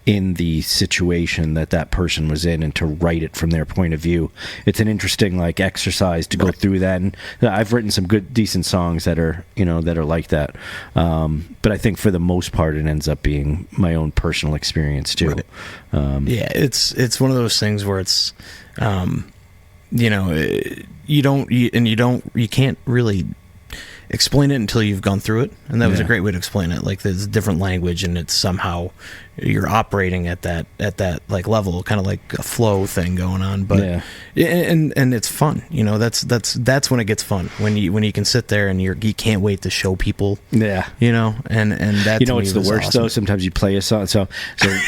in the situation that person was in and to write it from their point of view, it's an interesting like exercise to go through that. And I've written some good, decent songs that are like that. But I think for the most part, it ends up being my own personal experience too. Right. It's one of those things where it's, you can't really explain it until you've gone through it, and that was a great way to explain it. Like, there's a different language, and it's somehow you're operating at that like level, kind of like a flow thing going on. But and it's fun, that's when it gets fun, when you can sit there and you can't wait to show people. And that, it's the worst awesome. Though. Sometimes you play a song, so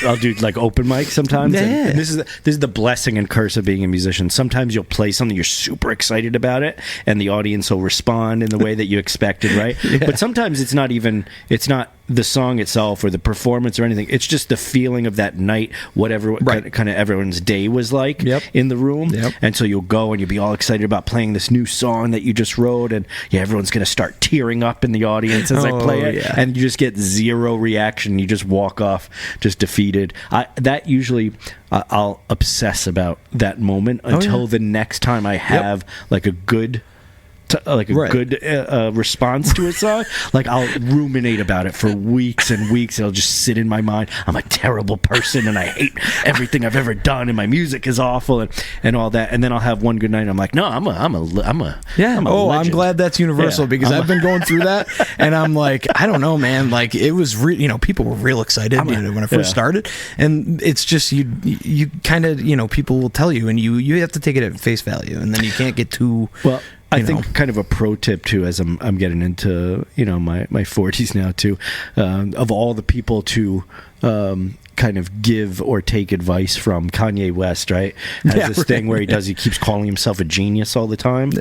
I'll do like open mic sometimes. And this is the blessing and curse of being a musician. Sometimes you'll play something, you're super excited about it, and the audience will respond in the way that you expected, right? But sometimes it's not the song itself or the performance or anything. It's just the feeling of that night, whatever kind of everyone's day was like in the room. And so you'll go and you'll be all excited about playing this new song that you just wrote, and everyone's going to start tearing up in the audience as I play it, and you just get zero reaction. You just walk off just defeated. I'll obsess about that moment until the next time I have like a good response to a song. Like, I'll ruminate about it for weeks and weeks. It'll just sit in my mind. I'm a terrible person, and I hate everything I've ever done, and my music is awful, and all that. And then I'll have one good night, and I'm like, no, I'm a legend. I'm glad that's universal, because I've been going through that, and I'm like, I don't know, man. Like, it was people were real excited when I first started, and it's just you kind of people will tell you, and you have to take it at face value, and then you can't get too well. I think kind of a pro tip too, as I'm getting into my 40s now too, of all the people to kind of give or take advice from. Kanye West, right, has this thing where he keeps calling himself a genius all the time,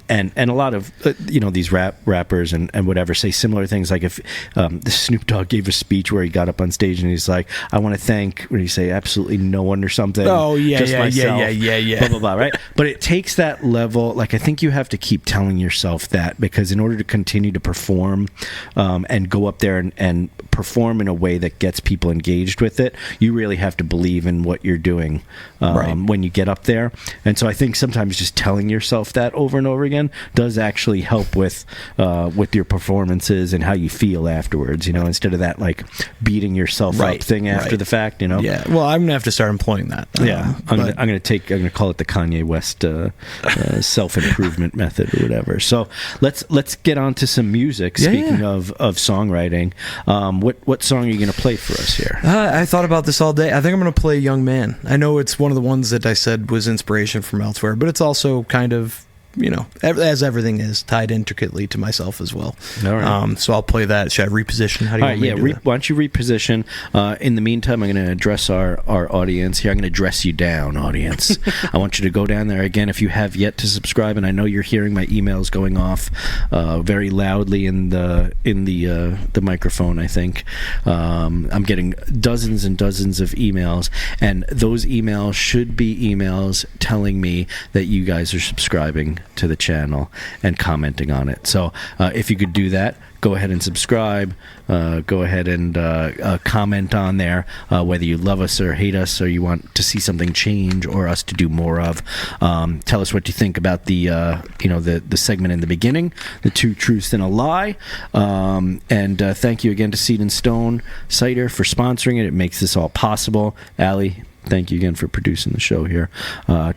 and a lot of these rappers and whatever say similar things. Like, if the Snoop Dogg gave a speech where he got up on stage and he's like, I want to thank, what do you say, absolutely no one or something. Blah blah blah, right? But it takes that level. Like, I think you have to keep telling yourself that, because in order to continue to perform and go up there and perform in a way that gets people engaged with it, you really have to believe in what you're doing when you get up there. And so I think sometimes just telling yourself that over and over again does actually help with your performances and how you feel afterwards, instead of that like beating yourself up thing after the fact. Well, I'm gonna have to start employing that. I'm gonna call it the Kanye West self-improvement method or whatever. So let's get on to some music. Speaking of songwriting, what song are you gonna play for us here? I thought about this all day. I think I'm going to play Young Man. I know it's one of the ones that I said was inspiration from elsewhere, but it's also kind of, as everything is, tied intricately to myself as well. All right. So I'll play that. Should I reposition? How do you want me to do that? Why don't you reposition? In the meantime, I'm going to address our audience here. I'm going to dress you down, audience. I want you to go down there. Again, if you have yet to subscribe, and I know you're hearing my emails going off very loudly in the microphone, I think. I'm getting dozens and dozens of emails, and those emails should be emails telling me that you guys are subscribing to the channel and commenting on it. So if you could do that, go ahead and subscribe. Go ahead and comment on there, whether you love us or hate us, or you want to see something change or us to do more of. Tell us what you think about the segment in the beginning, the 2 truths and a lie. And thank you again to Seed and Stone Cider for sponsoring it. It makes this all possible. Allie, thank you again for producing the show here.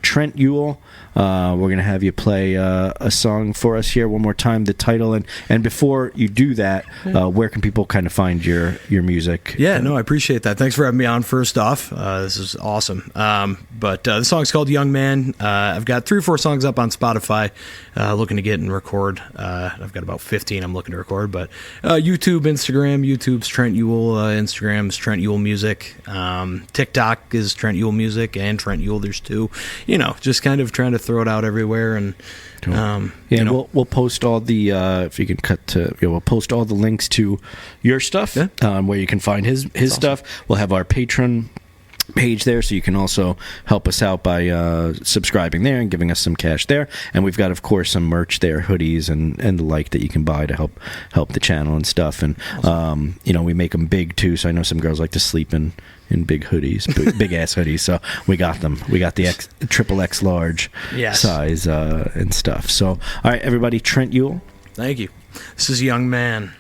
Trent Yule, we're going to have you play a song for us here one more time, the title. And before you do that, where can people kind of find your music? Yeah, no, I appreciate that. Thanks for having me on, first off. This is awesome. But the song's called Young Man. I've got 3 or 4 songs up on Spotify, looking to get and record. I've got about 15 I'm looking to record. But YouTube, Instagram, YouTube's Trent Yule, Instagram's Trent Yule Music. TikTok is Trent Yule Music and Trent Yule. There's 2. Just kind of trying to throw it out everywhere, and we'll post all the if you can cut to we'll post all the links to your stuff, where you can find his stuff. We'll have our Patreon page there, so you can also help us out by subscribing there and giving us some cash there. And we've got, of course, some merch there, hoodies and the like that you can buy to help the channel and stuff. And we make them big too, so I know some girls like to sleep in big hoodies, big ass hoodies. So we got them. We got the triple X large size and stuff. So all right, everybody, Trent Yule. Thank you. This is Young Man.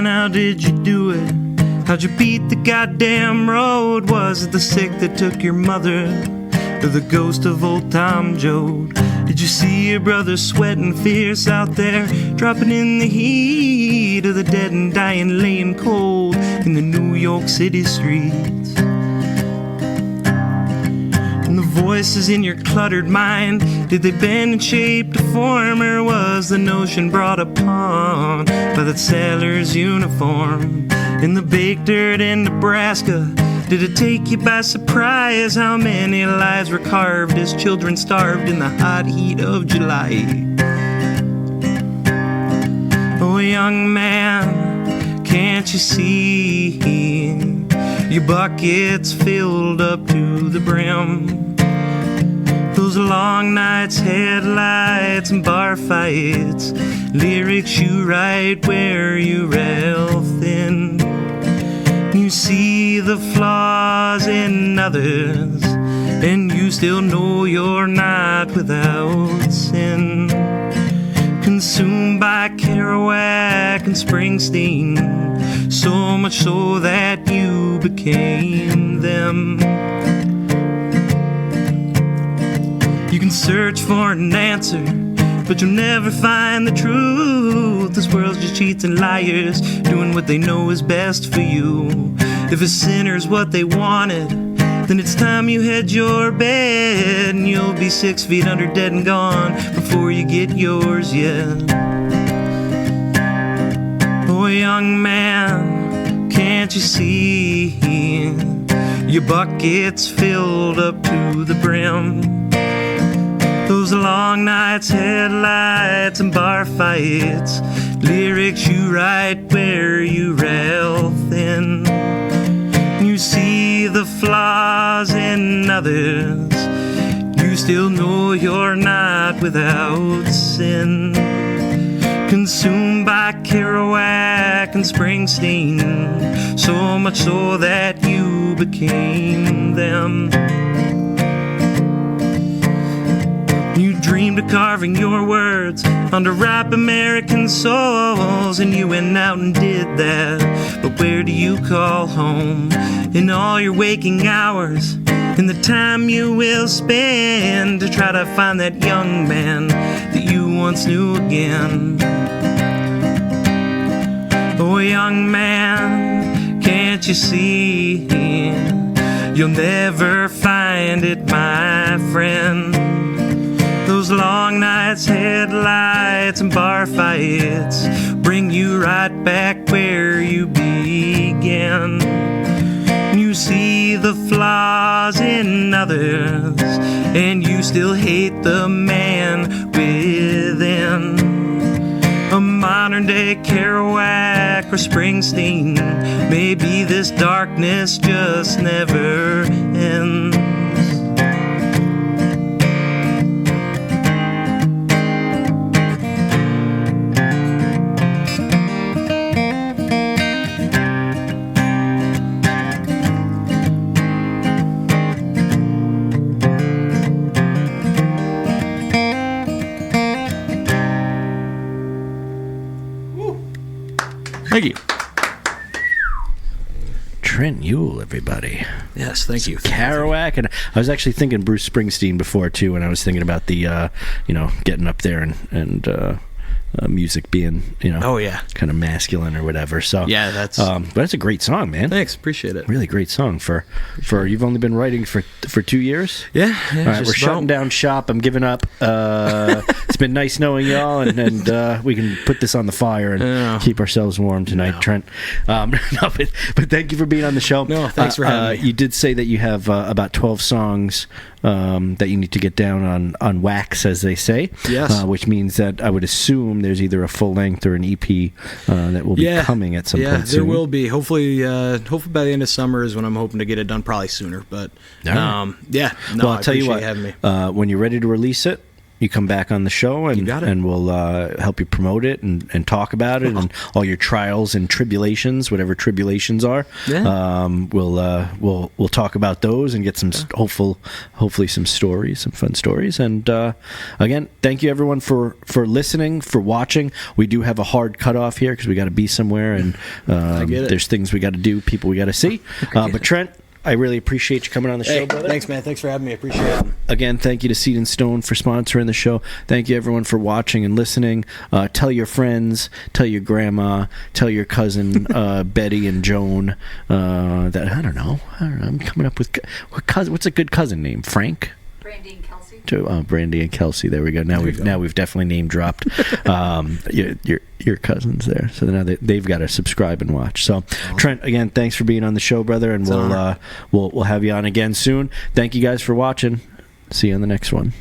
How did you do it? How'd you beat the goddamn road? Was it the sick that took your mother? Or the ghost of old Tom Joad? Did you see your brother sweating fierce out there, dropping in the heat of the dead and dying, laying cold in the New York City streets? And the voices in your cluttered mind, did they bend and shape to form, or was the notion brought upon by that sailor's uniform? In the baked dirt in Nebraska, did it take you by surprise how many lives were carved as children starved in the hot heat of July? Oh, young man, can't you see your bucket's filled up to the brim? Those long nights, headlights, and bar fights, lyrics you write where you rail thin. You see the flaws in others, and you still know you're not without sin. Consumed by Kerouac and Springsteen, so much so that you became them. You can search for an answer, but you'll never find the truth. This world's just cheats and liars, doing what they know is best for you. If a sinner's what they wanted, then it's time you had your bed, and you'll be 6 feet under, dead and gone, before you get yours yet. Oh, young man, can't you see your bucket's filled up to the brim? Those long nights, headlights, and bar fights, lyrics you write where you rail thin. You see the flaws in others, you still know you're not without sin. Consumed by Kerouac and Springsteen, so much so that you became them. You dreamed of carving your words onto ripe American souls, and you went out and did that. But where do you call home in all your waking hours, in the time you will spend to try to find that young man that you once knew again? Oh, young man, can't you see? You'll never find it, my friend. Those long nights, headlights, and bar fights bring you right back where you began. You see the flaws in others, and you still hate the man within. A modern day Kerouac or Springsteen, maybe this darkness just never ends. Thank you. Trent Yule, everybody. Yes, thank you. Kerouac, and I was actually thinking Bruce Springsteen before too, and I was thinking about the, getting up there and music being, Oh, yeah. kind of masculine or whatever. So Yeah, that's... but that's a great song, man. Thanks, appreciate it. Really great song for you've only been writing for 2 years. Yeah. All right, we're shutting down shop. I'm giving up. It's been nice knowing y'all, and we can put this on the fire and keep ourselves warm tonight, Trent. No, but thank you for being on the show. No, thanks for having me. You did say that you have about 12 songs that you need to get down on wax, as they say. Yes. Which means that I would assume there's either a full length or an EP that will be coming at some point soon. Yeah, there will be. Hopefully by the end of summer is when I'm hoping to get it done. Probably sooner, but right. Well, I'll tell you what. Having me. When you're ready to release it, you come back on the show and we'll help you promote it and talk about it and all your trials and tribulations, whatever tribulations are. Yeah. We'll talk about those and get some hopefully some stories, some fun stories. And again, thank you everyone for listening, for watching. We do have a hard cutoff here because we got to be somewhere and there's things we got to do, people we got to see. But Trent, I really appreciate you coming on the show, brother. Thanks, man. Thanks for having me. I appreciate it. Again, thank you to Seed and Stone for sponsoring the show. Thank you, everyone, for watching and listening. Tell your friends, tell your grandma, tell your cousin Betty and Joan that I don't know. I'm coming up with what's a good cousin name? Frank. Brandy and Kelsey. Brandy and Kelsey. There we go. Now we've definitely name dropped your cousins there. So now they've got to subscribe and watch. So Trent, again, thanks for being on the show, brother, and we'll have you on again soon. Thank you guys for watching. See you on the next one.